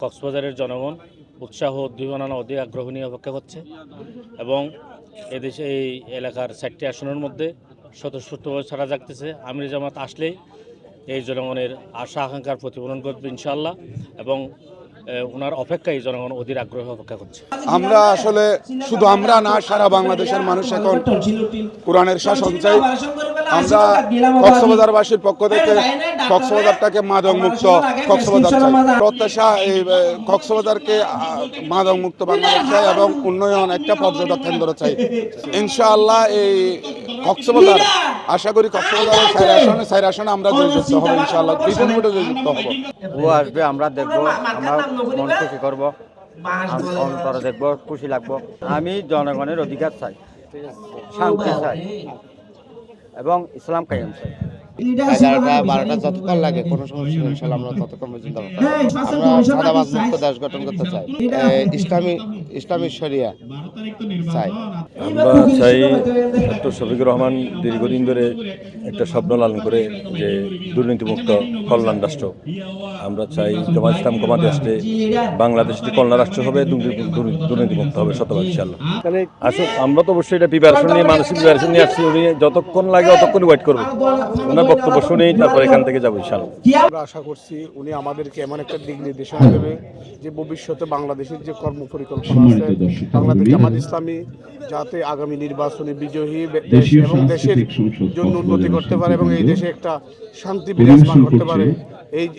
কক্সবাজারের জনগণ উৎসাহ উদ্দীপনা অধিক আগ্রহ নিয়ে অপেক্ষা করছে এবং এদেশে এই এলাকার 4টি আসনের মধ্যে স্বতঃস্ফূর্তভাবে ছাড়া জাগতেছে। আমির জামাত আসলেই এই জনগণের আশা আকাঙ্ক্ষার প্রতিফলন করবে ইনশাআল্লাহ এবং ওনার অপেক্ষায় জনগণ অধীর আগ্রহে অপেক্ষা করছে। আমরা আসলে শুধু আমরা না, সারা বাংলাদেশের মানুষ এখন কোরআনের শাসন চাই। আমরা কক্সবাজারবাসীর পক্ষ থেকে কক্সবাজারটাকে মাদক মুক্ত কক্সবাজার চাই। প্রত্যাশা এই কক্সবাজারকে মাদক মুক্ত বাংলাদেশ চাই এবং উন্নয়ন একটা পর্যটক কেন্দ্র চাই। ইনশাআল্লাহ এই কক্সবাজার, আশা করি কক্সবাজারের চার আসনে আমরা জয়যুক্ত হব ইনশাআল্লাহ, বিপুল ভোটে জয়যুক্ত হব। ও আসবে, আমরা দেখবো, আমরা মন খুশি করবো, অন্তরে দেখবো, খুশি লাগবো। আমি জনগণের অধিকার চাই, শান্তি চাই এবং ইসলাম কায়েম চাই। 11টা 12টা যতক্ষণ লাগে কোনো সমস্যা নেই, ইনশাআল্লাহ আমরা ততক্ষণ পর্যন্ত আমরা সাদাবাজ মুক্ত দেশ গঠন করতে চাই, ইসলামী শরিয়া চাই। আমরা চাই ডক্টর শফিকুর রহমান দীর্ঘদিন ধরে একটা স্বপ্ন লালন করে যে দুর্নীতিমুক্ত কল্যাণ রাষ্ট্র। আমরা চাই জামাত ইসলাম কমাতে আসলে বাংলাদেশটি কল্যাণ রাষ্ট্র হবে, দুর্নীতিমুক্ত হবে শতভাগ ইনশাআল্লাহ। আসলে আমরা তো অবশ্যই এটা প্রিপারেশন নিয়ে, মানসিক প্রিপারেশন নিয়ে আসছি। উনি যতক্ষণ লাগে অতক্ষণ ওয়েট করবো, ওনার বক্তব্য শুনেই তারপর এখান থেকে যাবো ইনশাআল্লাহ। আমরা আশা করছি উনি আমাদেরকে এমন একটা দিক নির্দেশনা দেবে যে ভবিষ্যতে বাংলাদেশের যে কর্মপরিকল্পনা আছে, বাংলাদেশ জামাত ইসলামী যাতে আগামী নির্বাচনে বিজয়ী দেশ এবং দেশের জন্য উন্নতি করতে পারে এবং এই দেশে একটা শান্তি বিরাজমান করতে পারে,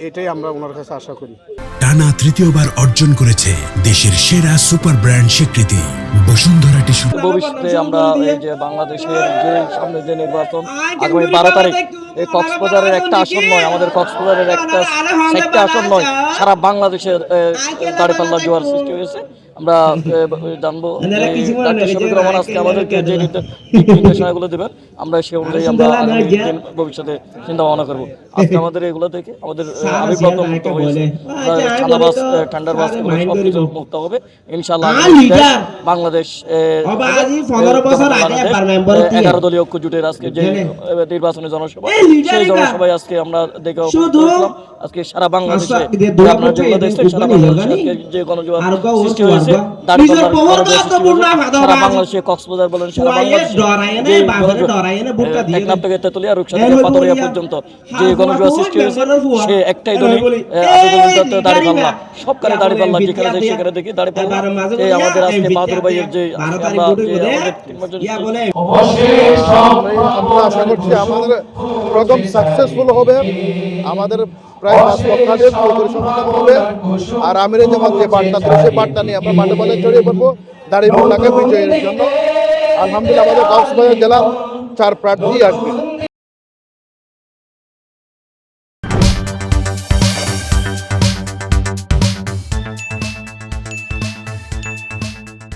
এটাই আমরা ওনার কাছে আশা করি। টানা তৃতীয়বার অর্জন করেছে দেশের সেরা সুপার ব্র্যান্ড স্বীকৃতি বসুন্ধরা টিস্যু। ভবিষ্যতে আমরা এই যে বাংলাদেশের যে সামনে যে নির্বাচন আগামী 12 তারিখ, এই কক্সবাজারের একটা আসন নয়, আমাদের কক্সবাজারের একটা আসন নয়, সারা বাংলাদেশের দাঁড়িপাল্লা জোয়ার সৃষ্টি হয়েছে। আমরা জানবো ডাক্তার শফিকুর রহমান আজকে আমাদেরকে যে নির্দেশনাগুলো দেবেন, আমরা সে অনুযায়ী আমরা ভবিষ্যতে চিন্তা ভাবনা করবো। আজকে আমাদের এগুলো থেকে আমাদের আবির্ভাব মুক্ত হয়েছে, ঠান্ডাবাস ঠান্ডার বাস সবকিছু মুক্ত হবে ইনশাআল্লাহ। বাংলাদেশ 11 দলীয় ঐক্য জোটের আজকে যে নির্বাচনী জনসভা, সেই জনসভায় আজকে আমরা দেখে আজকে সারা বাংলাদেশে আপনার যেগুলো দেখছেন, সারা বাংলাদেশে যে গণজোয়ার সৃষ্টি হয়েছে, সারা বাংলাদেশে কক্সবাজার বলেন, সারা বাংলাদেশে টেকনাফ থেকে তেতুলিয়া, রূপসা থেকে পাথরিয়া পর্যন্ত যে গণজোয়ার সৃষ্টি হয়েছে, সে একটাই দলই দাঁড়িপাল্লা, সবখানে দাঁড়িপাল্লা, যেখানে যাই সেখানে দেখি দাঁড়িপাল্লা। এই আমাদের আজকে বাহাদুর ভাইয়ের যে আমরা আশা করছি আমাদের প্রথম সাকসেসফুল হবে, আমাদের প্রায় 5 লক্ষাধিক পরিসংখ্যান হবে। আর আমির জামাত যে বার্তা দিল, সেই বার্তা নিয়ে আমরা মাঠে মাঠে ছড়িয়ে পড়বো দাঁড়িপাল্লাকে বিজয়ের জন্য। আলহামদুলিল্লাহ আমাদের কক্সবাজার জেলার 4 প্রার্থী আসবে।